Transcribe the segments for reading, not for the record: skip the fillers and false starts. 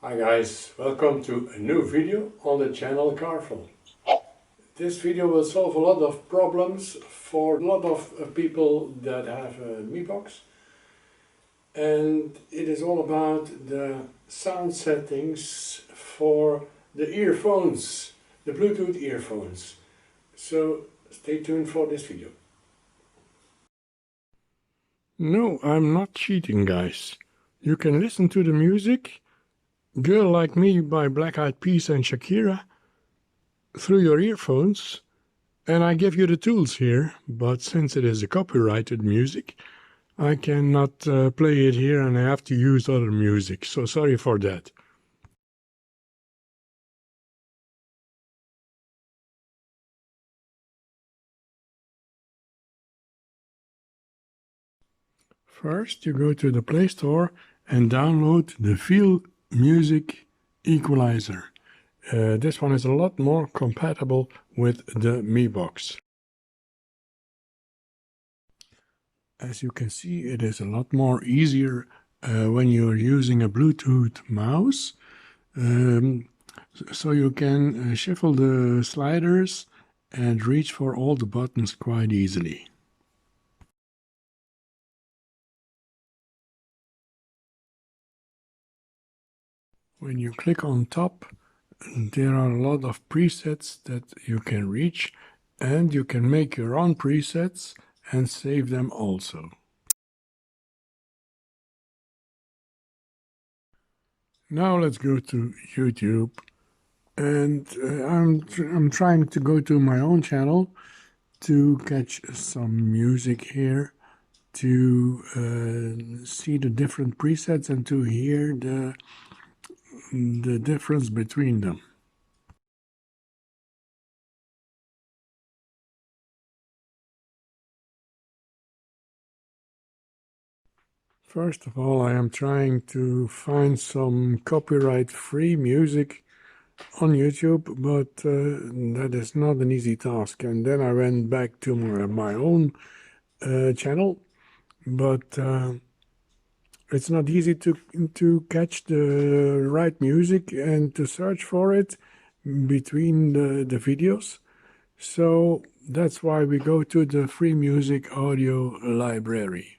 Hi guys, welcome to a new video on the channel Carful. This video will solve a lot of problems for a lot of people that have a Mibox, and it is all about the sound settings for the earphones, the Bluetooth earphones. So stay tuned for this video. No, I'm not cheating, guys. You can listen to the music Girl Like Me by Black Eyed Peas and Shakira through your earphones, and I give you the tools here, but since it is a copyrighted music, I cannot play it here and I have to use other music, so sorry for that. First, you go to the Play Store and download the Field Music Equalizer. This one is a lot more compatible with the Mibox. As you can see, it is a lot more easier when you're using a Bluetooth mouse. So you can shuffle the sliders and reach for all the buttons quite easily. When you click on top, there are a lot of presets that you can reach, and you can make your own presets and save them also. Now let's go to YouTube, and I'm trying to go to my own channel to catch some music here, to see the different presets and to hear the difference between them. First of all, I am trying to find some copyright-free music on YouTube, but that is not an easy task. And then I went back to my own channel, but it's not easy to catch the right music and to search for it between the videos. So that's why we go to the free music audio library.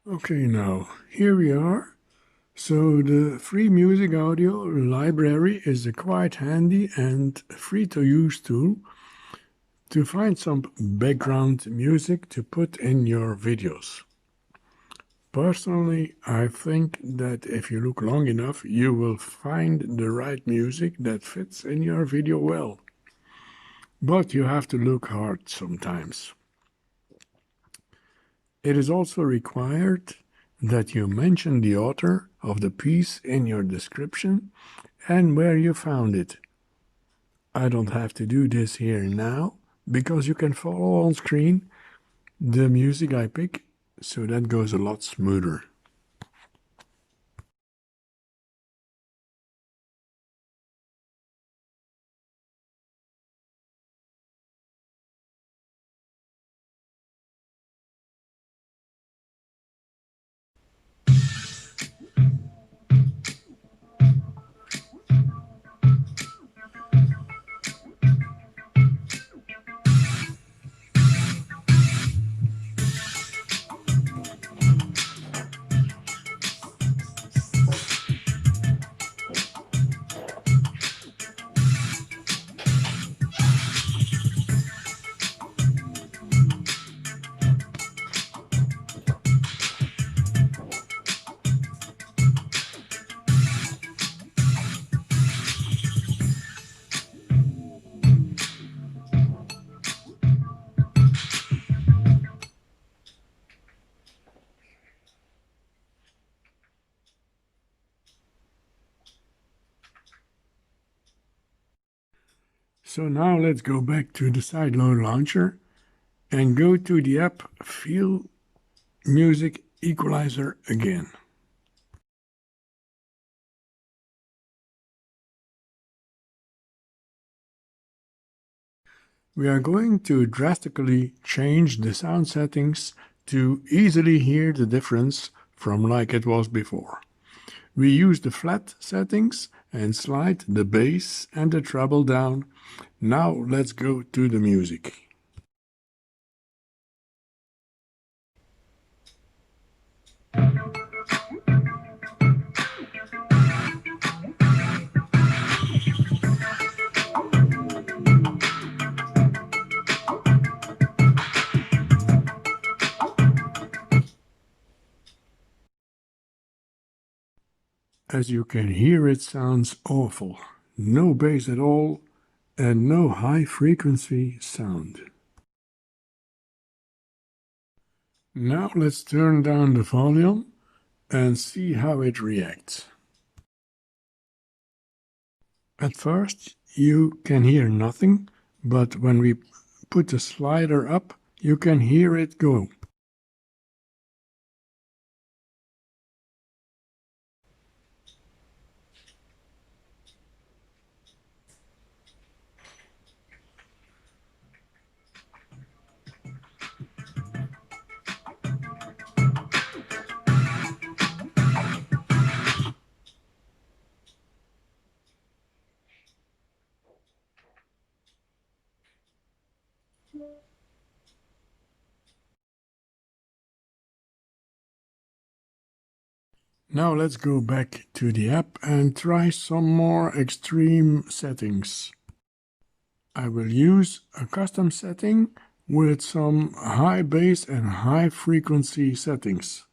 Okay, now here we are. So the free music audio library is a quite handy and free to use tool to find some background music to put in your videos. Personally, I think that if you look long enough, you will find the right music that fits in your video well. But you have to look hard sometimes. It is also required that you mention the author of the piece in your description and where you found it. I don't have to do this here now because you can follow on screen the music I pick, so that goes a lot smoother. So now let's go back to the sideload launcher and go to the app Field Music Equalizer again. We are going to drastically change the sound settings to easily hear the difference from like it was before. We use the flat settings and slide the bass and the treble down. Now let's go to the music. As you can hear, it sounds awful. No bass at all and no high frequency sound. Now let's turn down the volume and see how it reacts. At first you can hear nothing, but when we put the slider up, you can hear it go. Now let's go back to the app and try some more extreme settings. I will use a custom setting with some high bass and high frequency settings.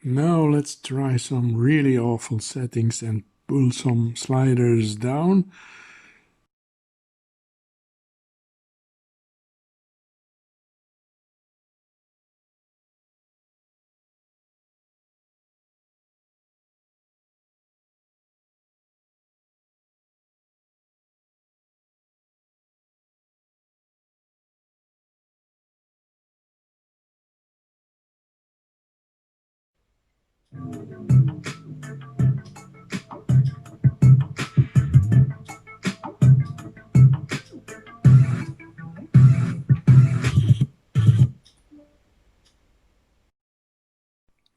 Now let's try some really awful settings and pull some sliders down.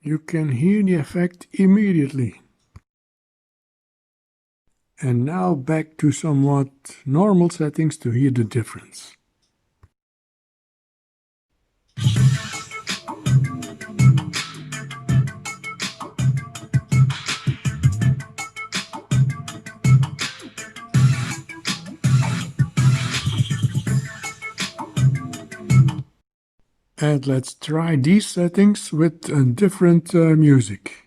You can hear the effect immediately. And now back to somewhat normal settings to hear the difference. And let's try these settings with a different music.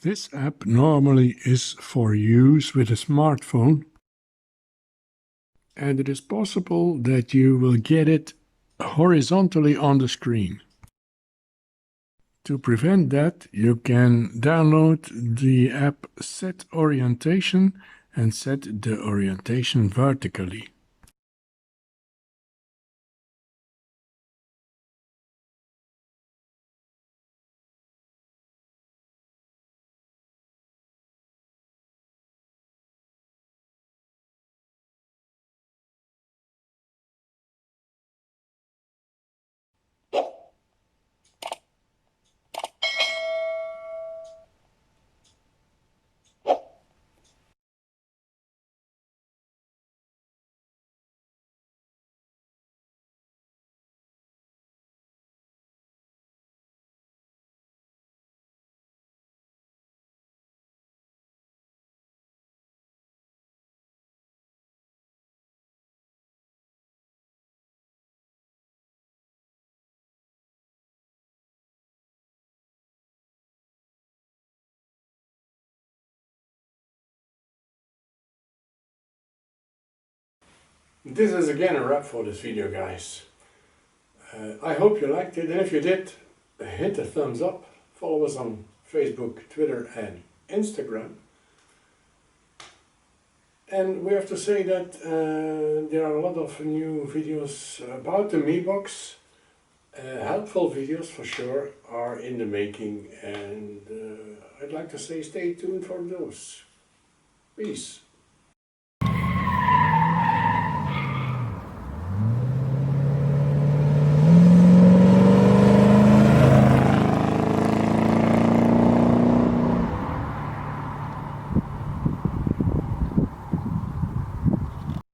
This app normally is for use with a smartphone, and it is possible that you will get it horizontally on the screen. To prevent that, you can download the app Set Orientation and set the orientation vertically. This is again a wrap for this video, guys. I hope you liked it, and if you did, hit the thumbs up. Follow us on Facebook, Twitter and Instagram. And we have to say that there are a lot of new videos about the Mibox. Helpful videos for sure are in the making, and I'd like to say stay tuned for those. Peace.